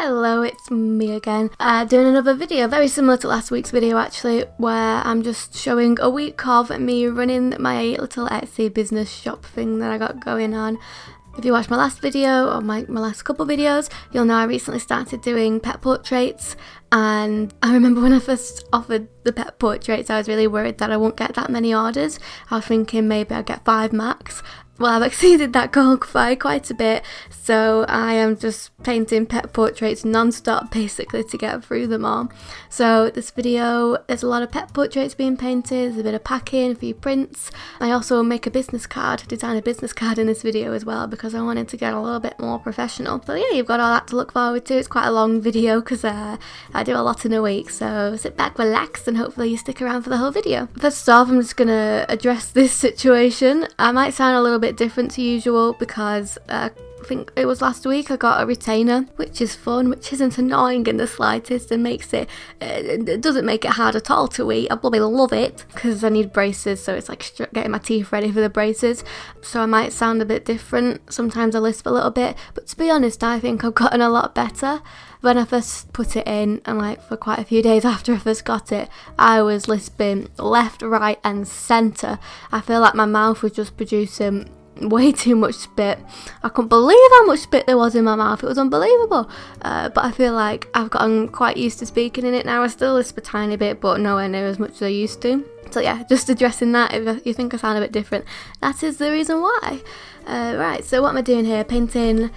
Hello, it's me again, doing another video, very similar to last week's video actually, where I'm just showing a week of me running my little Etsy business shop thing that I got going on. If you watched my last video, or my last couple videos, you'll know I recently started doing pet portraits, and I remember when I first offered the pet portraits I was really worried that I won't get that many orders. I was thinking maybe I'd get 5 max. Well, I've exceeded that goal by quite a bit, so I am just painting pet portraits non-stop basically to get through them all. So this video, there's a lot of pet portraits being painted, there's a bit of packing, a few prints. I also make a business card, design a business card in this video as well because I wanted to get a little bit more professional. So yeah, you've got all that to look forward to. It's quite a long video because I do a lot in a week, so sit back, relax, and hopefully you stick around for the whole video. First off, I'm just going to address this situation. I might sound a little bit different to usual because I think it was last week I got a retainer, which is fun, which isn't annoying in the slightest and makes it doesn't make it hard at all to eat. I probably love it because I need braces, so it's like getting my teeth ready for the braces, so I might sound a bit different. Sometimes I lisp a little bit, but to be honest I think I've gotten a lot better. When I first put it in, and like for quite a few days after I first got it, I was lisping left, right and centre. I feel like my mouth was just producing way too much spit. I couldn't believe how much spit there was in my mouth. It was unbelievable. But I feel like I've gotten quite used to speaking in it now. I still lisp a tiny bit, but nowhere near as much as I used to. So yeah, just addressing that. If you think I sound a bit different, that is the reason why. Right, so what am I doing here? Painting,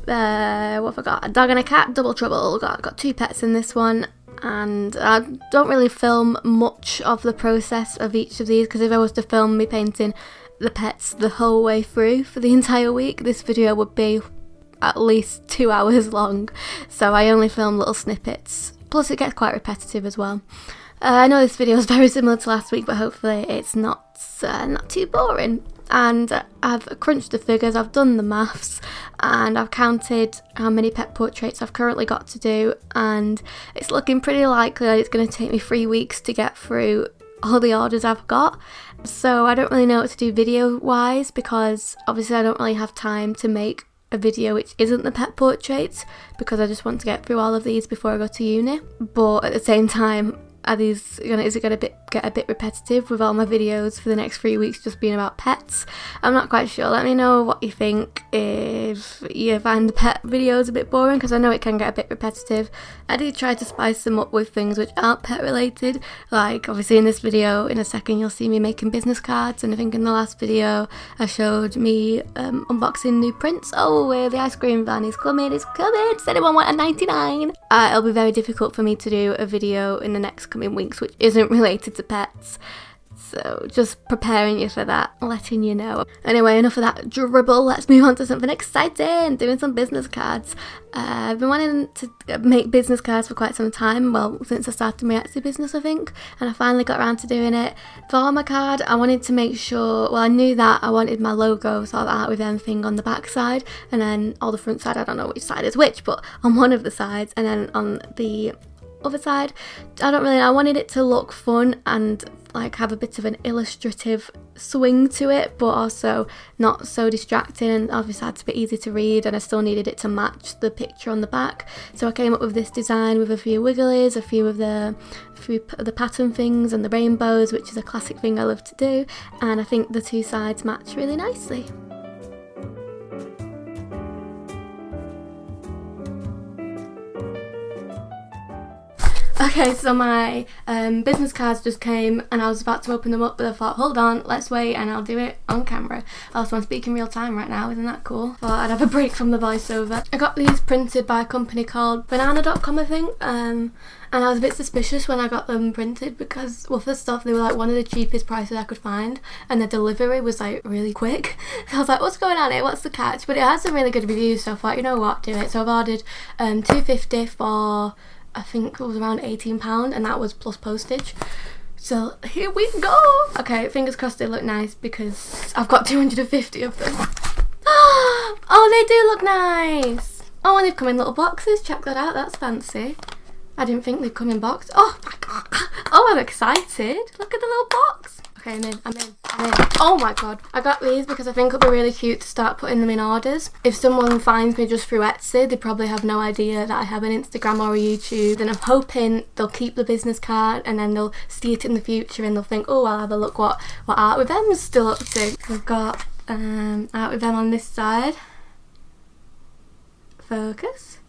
what have I got? A dog and a cat, double trouble. Got 2 pets in this one. And I don't really film much of the process of each of these because if I was to film me painting the pets the whole way through for the entire week, this video would be at least 2 hours long, so I only film little snippets, plus it gets quite repetitive as well. I know this video is very similar to last week, but hopefully it's not too boring. And I've crunched the figures, I've done the maths, and I've counted how many pet portraits I've currently got to do, and it's looking pretty likely that it's going to take me 3 weeks to get through all the orders I've got. So I don't really know what to do video wise because obviously I don't really have time to make a video which isn't the pet portraits because I just want to get through all of these before I go to uni. But at the same time, is it going to get a bit repetitive with all my videos for the next 3 weeks just being about pets? I'm not quite sure. Let me know what you think if you find the pet videos a bit boring, because I know it can get a bit repetitive. I do try to spice them up with things which aren't pet related, like obviously in this video in a second you'll see me making business cards, and I think in the last video I showed me unboxing new prints. Oh, the ice cream van is coming, does anyone want a 99? It'll be very difficult for me to do a video in the next coming weeks which isn't related to pets, so just preparing you for that, letting you know. Anyway, enough of that dribble, let's move on to something exciting, doing some business cards. I've been wanting to make business cards for quite some time, well since I started my Etsy business I think, and I finally got around to doing it. For my card I wanted to make sure, well I knew that I wanted my logo sort of out with anything on the back side, and then on the front side I don't know which side is which, but on one of the sides, and then on the other side I don't really know. I wanted it to look fun and like have a bit of an illustrative swing to it, but also not so distracting, and obviously had to be easy to read, and I still needed it to match the picture on the back. So I came up with this design with a few wigglies, a few of the pattern things and the rainbows, which is a classic thing I love to do, and I think the 2 sides match really nicely. Okay, so my business cards just came and I was about to open them up, but I thought, hold on, let's wait and I'll do it on camera. Also, I'm speaking real time right now, isn't that cool? Thought I'd have a break from the voiceover. I got these printed by a company called Banana.com, I think, and I was a bit suspicious when I got them printed because, well, first off, they were like one of the cheapest prices I could find, and the delivery was like really quick. So I was like, what's going on here? What's the catch? But it has some really good reviews, so I thought, you know what, do it. So I've ordered £2.50 for, I think it was around £18, and that was plus postage. So here we go. Okay, fingers crossed they look nice because I've got 250 of them. Oh, they do look nice. Oh, and they've come in little boxes. Check that out. That's fancy. I didn't think they'd come in box. Oh my god. Oh, I'm excited. Look at the little box. Okay, I'm in. Oh my god. I got these because I think it'll be really cute to start putting them in orders. If someone finds me just through Etsy, they probably have no idea that I have an Instagram or a YouTube. And I'm hoping they'll keep the business card and then they'll see it in the future and they'll think, oh, I'll have a look what Art With Them is still up to. We've got Art With Them on this side. Focus.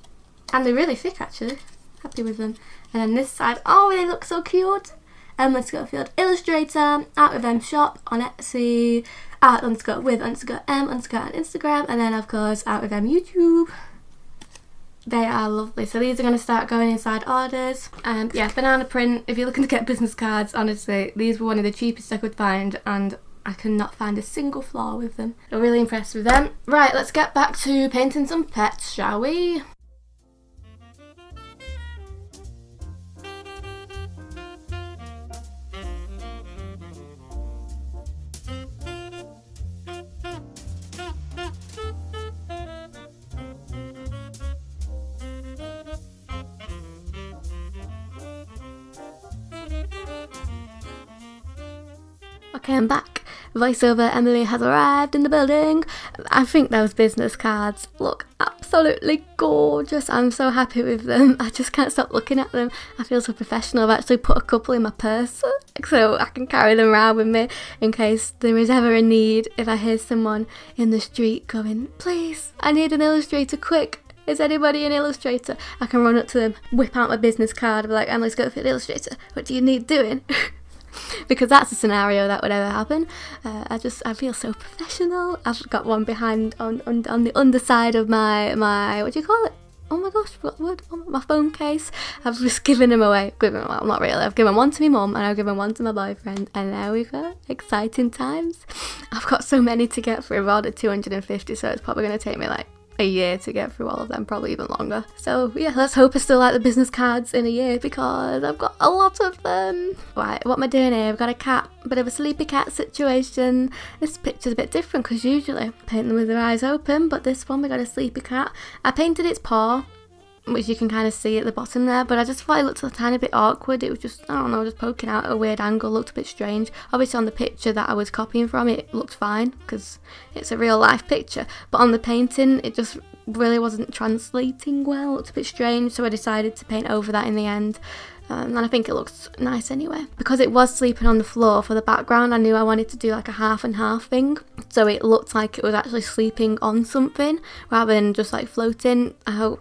And they're really thick actually. Happy with them. And then this side, oh, they look so cute. Emma Schofield Illustrator, Art With Them shop on Etsy, art_with_m_ on Instagram, and then of course Art With Them YouTube. They are lovely. So these are going to start going inside orders. Yeah, banana print. If you're looking to get business cards, honestly, these were one of the cheapest I could find, and I cannot find a single flaw with them. I'm really impressed with them. Right, let's get back to painting some pets, shall we? Okay, I'm back. Voiceover Emily has arrived in the building. I think those business cards look absolutely gorgeous. I'm so happy with them. I just can't stop looking at them. I feel so professional. I've actually put a couple in my purse so I can carry them around with me in case there is ever a need. If I hear someone in the street going, please, I need an illustrator quick. Is anybody an illustrator? I can run up to them, whip out my business card and be like, Emily's Schofield Illustrator. What do you need doing? Because that's a scenario that would ever happen. I feel so professional. I've got one behind on the underside of my what do you call it? Oh my gosh, what word? My phone case. I've just given them away. Well, not really. I've given one to my mum and I've given one to my boyfriend, and now we've got exciting times. I've got so many to get through. I've ordered 250, so it's probably going to take me like a year to get through all of them, probably even longer. So yeah, let's hope I still like the business cards in a year because I've got a lot of them. Right, what am I doing here? I've got a cat, bit of a sleepy cat situation. This picture's a bit different because usually I paint them with their eyes open, but this one we got a sleepy cat. I painted its paw, which you can kind of see at the bottom there, but I just thought it looked a tiny bit awkward. It was just, I don't know, just poking out at a weird angle, looked a bit strange. Obviously on the picture that I was copying from, it looked fine because it's a real life picture, but on the painting it just really wasn't translating well, it looked a bit strange, so I decided to paint over that in the end. And I think it looks nice anyway. Because it was sleeping on the floor for the background, I knew I wanted to do like a half and half thing. So it looked like it was actually sleeping on something rather than just like floating. I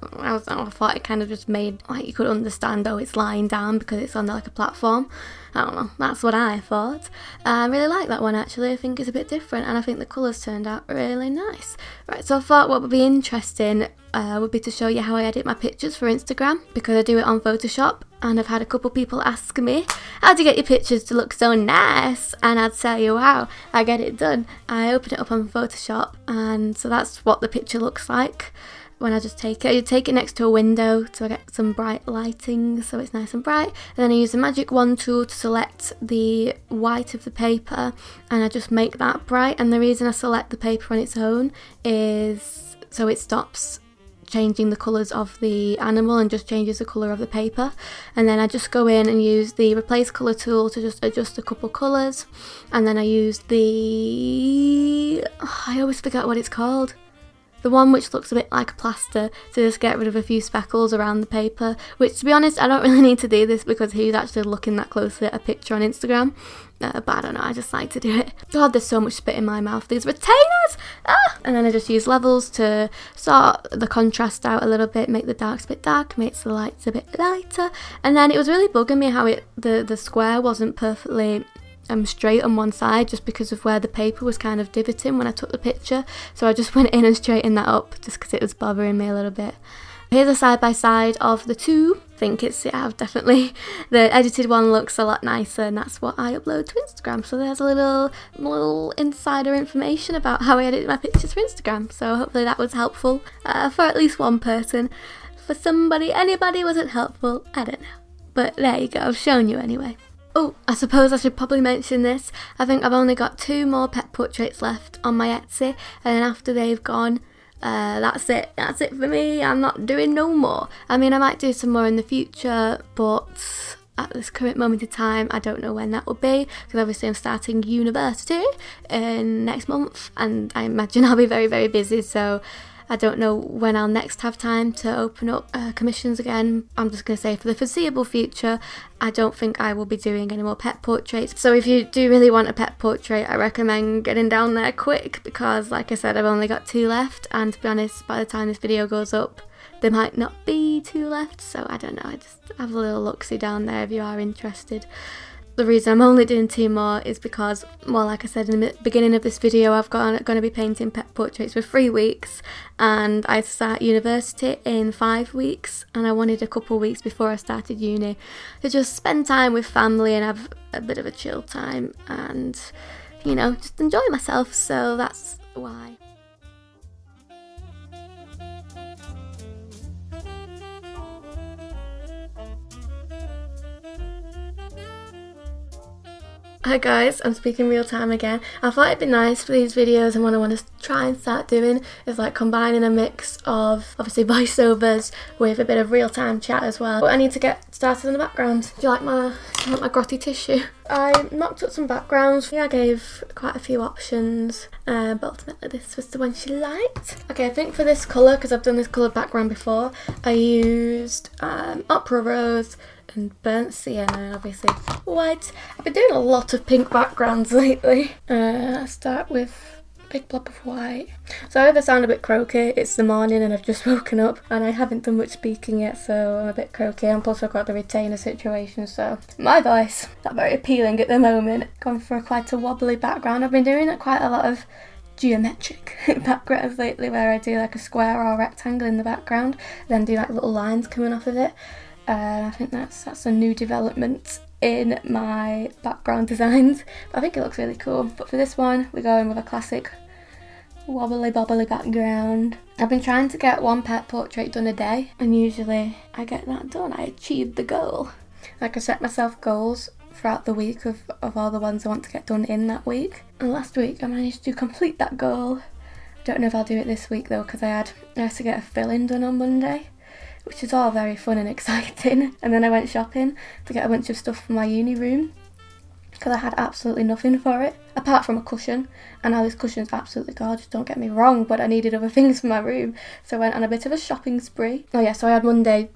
thought it kind of just made like you could understand, oh, it's lying down because it's on like a platform. I don't know, that's what I thought. I really like that one actually. I think it's a bit different and I think the colours turned out really nice. Right, so I thought what would be interesting would be to show you how I edit my pictures for Instagram, because I do it on Photoshop, and I've had a couple people ask me, how do you get your pictures to look so nice? And I'd tell you how I get it done. I open it up on Photoshop, and so that's what the picture looks like when I just take it. You take it next to a window so I get some bright lighting so it's nice and bright, and then I use the magic wand tool to select the white of the paper and I just make that bright. And the reason I select the paper on its own is so it stops changing the colours of the animal and just changes the colour of the paper. And then I just go in and use the replace colour tool to just adjust a couple colours, and then I use I always forget what it's called, the one which looks a bit like a plaster, to just get rid of a few speckles around the paper, which to be honest I don't really need to do this because he's actually looking that closely at a picture on Instagram, but I don't know, I just like to do it. God, there's so much spit in my mouth, these retainers! And then I just use levels to sort the contrast out a little bit, make the darks a bit dark, makes the lights a bit lighter. And then it was really bugging me how the square wasn't perfectly straight on one side, just because of where the paper was kind of divoting when I took the picture. So I just went in and straightened that up just because it was bothering me a little bit. Here's a side by side of the two. I think definitely the edited one looks a lot nicer, and that's what I upload to Instagram. So there's a little insider information about how I edit my pictures for Instagram. So hopefully that was helpful for at least one person. For anybody wasn't helpful, I don't know. But there you go, I've shown you anyway. Oh, I suppose I should probably mention this. I think I've only got 2 more pet portraits left on my Etsy, and then after they've gone, that's it for me. I'm not doing no more. I mean, I might do some more in the future, but at this current moment in time, I don't know when that will be, because obviously I'm starting university next month, and I imagine I'll be very, very busy, so I don't know when I'll next have time to open up commissions again. I'm just going to say for the foreseeable future, I don't think I will be doing any more pet portraits. So if you do really want a pet portrait, I recommend getting down there quick, because like I said, I've only got 2 left, and to be honest, by the time this video goes up, there might not be 2 left, so I don't know, I just have a little look-see down there if you are interested. The reason I'm only doing 2 more is because, well, like I said in the beginning of this video, I've going to be painting pet portraits for 3 weeks, and I start university in 5 weeks, and I wanted a couple of weeks before I started uni to just spend time with family and have a bit of a chill time and, you know, just enjoy myself, so that's why. Hi guys, I'm speaking real time again. I thought it'd be nice for these videos, and what I want to try and start doing is like combining a mix of obviously voiceovers with a bit of real time chat as well. But I need to get started in the background. Do you like my grotty tissue? I mocked up some backgrounds. Yeah, I gave quite a few options, but ultimately this was the one she liked. Okay, I think for this colour, because I've done this coloured background before, I used Opera Rose and Burnt Sienna, and obviously white. I've been doing a lot of pink backgrounds lately. I'll start with a big blob of white. So if I sound a bit croaky, it's the morning and I've just woken up and I haven't done much speaking yet, so I'm a bit croaky, and plus I've got the retainer situation, so my voice not very appealing at the moment. Going for quite a wobbly background. I've been doing quite a lot of geometric backgrounds lately, where I do like a square or a rectangle in the background, then do like little lines coming off of it. I think that's a new development in my background designs. I think it looks really cool. But for this one, we're going with a classic wobbly bobbly background. I've been trying to get 1 pet portrait done a day, and usually I get that done. I achieved the goal. Like, I set myself goals throughout the week of all the ones I want to get done in that week. And last week I managed to complete that goal. I don't know if I'll do it this week though, because I had to get a fill-in done on Monday, which is all very fun and exciting. And then I went shopping to get a bunch of stuff for my uni room, because I had absolutely nothing for it, apart from a cushion. And now this cushion's absolutely gorgeous, don't get me wrong, but I needed other things for my room, so I went on a bit of a shopping spree. Oh yeah, so I had Monday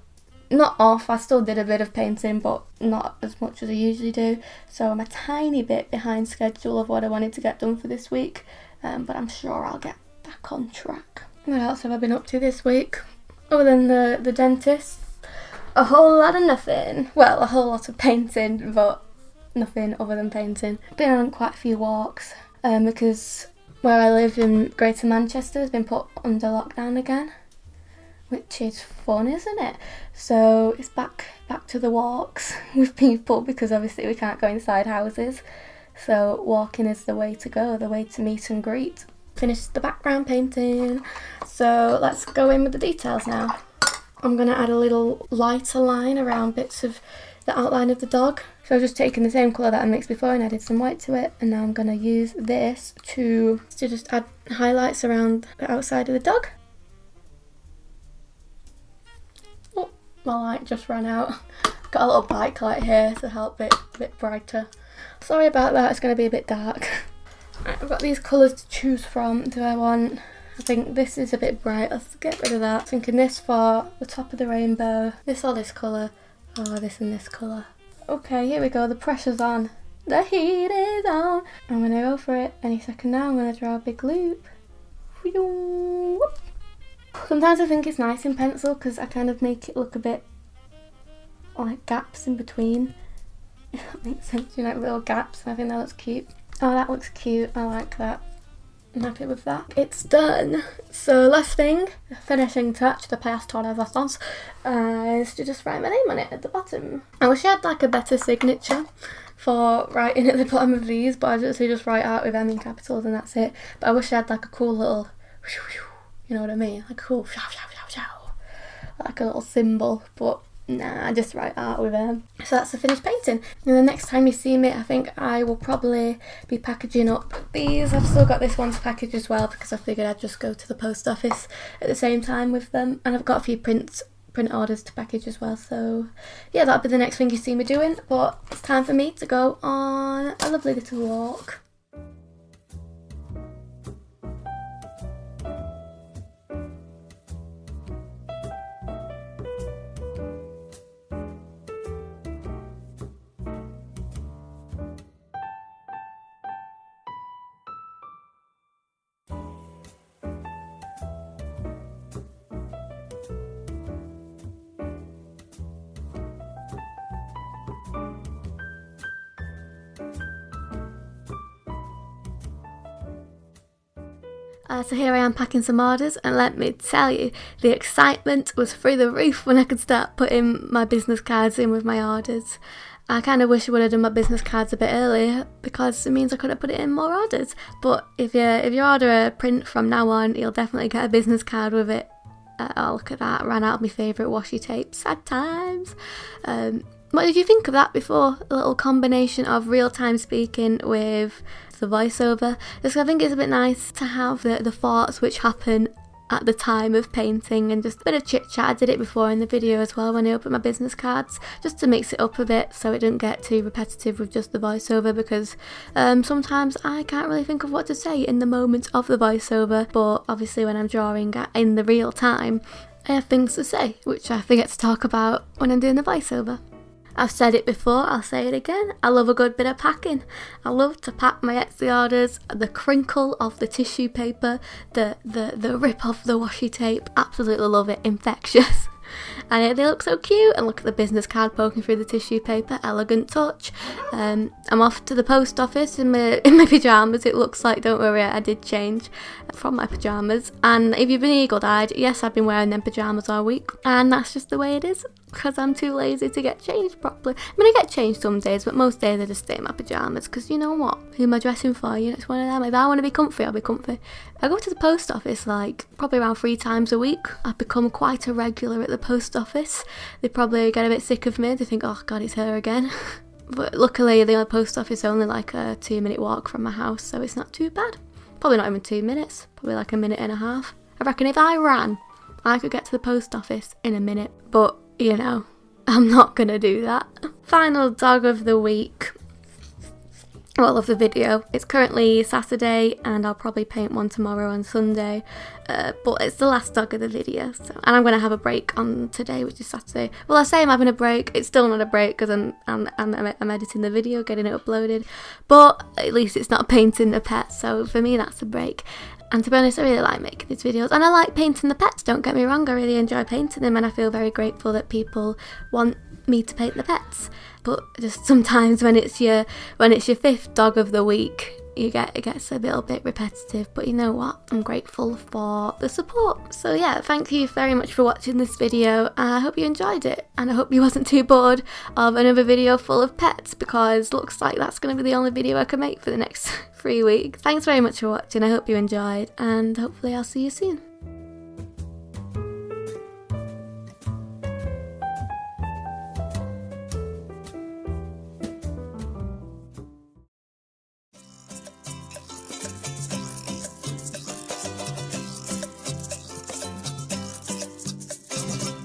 not off. I still did a bit of painting, but not as much as I usually do, so I'm a tiny bit behind schedule of what I wanted to get done for this week, but I'm sure I'll get back on track. What else have I been up to this week? Other than the dentist, a whole lot of nothing. Well, a whole lot of painting, but nothing other than painting. Been on quite a few walks, because where I live in Greater Manchester has been put under lockdown again, which is fun, isn't it? So it's back to the walks with people, because obviously we can't go inside houses. So walking is the way to go, the way to meet and greet. Finished the background painting, so let's go in with the details now. I'm going to add a little lighter line around bits of the outline of the dog. So I've just taken the same colour that I mixed before and added some white to it, and now I'm going to use this to just add highlights around the outside of the dog. Oh, my light just ran out. Got a little bike light here to help it a bit brighter. Sorry about that, it's going to be a bit dark. Right, I've got these colours to choose from. I think this is a bit bright, let's get rid of that. Thinking this for the top of the rainbow. This or this colour, or this and this colour. Okay, here we go, the pressure's on. The heat is on. I'm going to go for it any second now. I'm going to draw a big loop. Sometimes I think it's nice in pencil, because I kind of make it look a bit like gaps in between. If that makes sense, you know, like little gaps. I think that looks cute. Oh, that looks cute. I like that. I'm happy with that. It's done. So last thing, the finishing touch, the pièce de résistance, is to just write my name on it at the bottom. I wish I had like a better signature for writing at the bottom of these, but I just write out with M in capitals and that's it. But I wish I had like a cool little, you know what I mean? Like a cool, like a little symbol, but nah, I just write art with them. So that's the finished painting. And the next time you see me, I think I will probably be packaging up these. I've still got this one to package as well, because I figured I'd just go to the post office at the same time with them. And I've got a few prints print orders to package as well. So yeah, that'll be the next thing you see me doing, but it's time for me to go on a lovely little walk. So here I am packing some orders, and let me tell you, the excitement was through the roof when I could start putting my business cards in with my orders. I kind of wish I would have done my business cards a bit earlier, because it means I could have put it in more orders. But if you order a print from now on, you'll definitely get a business card with it. Oh, look at that, ran out of my favourite washi tape, sad times. What did you think of that before? A little combination of real-time speaking with the voiceover. Just, I think it's a bit nice to have the thoughts which happen at the time of painting, and just a bit of chit chat. I did it before in the video as well when I opened my business cards, just to mix it up a bit so it didn't get too repetitive with just the voiceover, because sometimes I can't really think of what to say in the moment of the voiceover, but obviously when I'm drawing in the real time, I have things to say which I forget to talk about when I'm doing the voiceover. I've said it before, I'll say it again, I love a good bit of packing. I love to pack my Etsy orders, the crinkle of the tissue paper, the rip of the washi tape, absolutely love it, infectious. And they look so cute, and look at the business card poking through the tissue paper, elegant touch. I'm off to the post office in my pyjamas, it looks like, don't worry, I did change from my pyjamas. And if you've been eagle-eyed, yes, I've been wearing them pyjamas all week, and that's just the way it is, because I'm too lazy to get changed properly. I mean, I get changed some days, but most days I just stay in my pyjamas, because you know what, who am I dressing for? You know, it's one of them. If I want to be comfy, I'll be comfy. I go to the post office like probably around 3 times a week. I've become quite a regular at the post office. They probably get a bit sick of me. They think, oh god, it's her again. But luckily the post office is only like a 2-minute walk from my house, so it's not too bad. Probably not even 2 minutes, probably like a minute and a half. I reckon if I ran, I could get to the post office in a minute, but you know, I'm not gonna do that. Final dog of the week. Well, of the video. It's currently Saturday, and I'll probably paint one tomorrow on Sunday, but it's the last dog of the video, so, and I'm going to have a break on today, which is Saturday. Well, I say I'm having a break, it's still not a break because I'm editing the video, getting it uploaded, but at least it's not painting a pet, so for me that's a break. And to be honest, I really like making these videos, and I like painting the pets, don't get me wrong, I really enjoy painting them, and I feel very grateful that people want me to paint the pets. But just sometimes when it's your 5th dog of the week, it gets a little bit repetitive, but you know what, I'm grateful for the support. So yeah, thank you very much for watching this video. I hope you enjoyed it, and I hope you wasn't too bored of another video full of pets, because looks like that's going to be the only video I can make for the next 3 weeks. Thanks very much for watching, I hope you enjoyed, and hopefully I'll see you soon.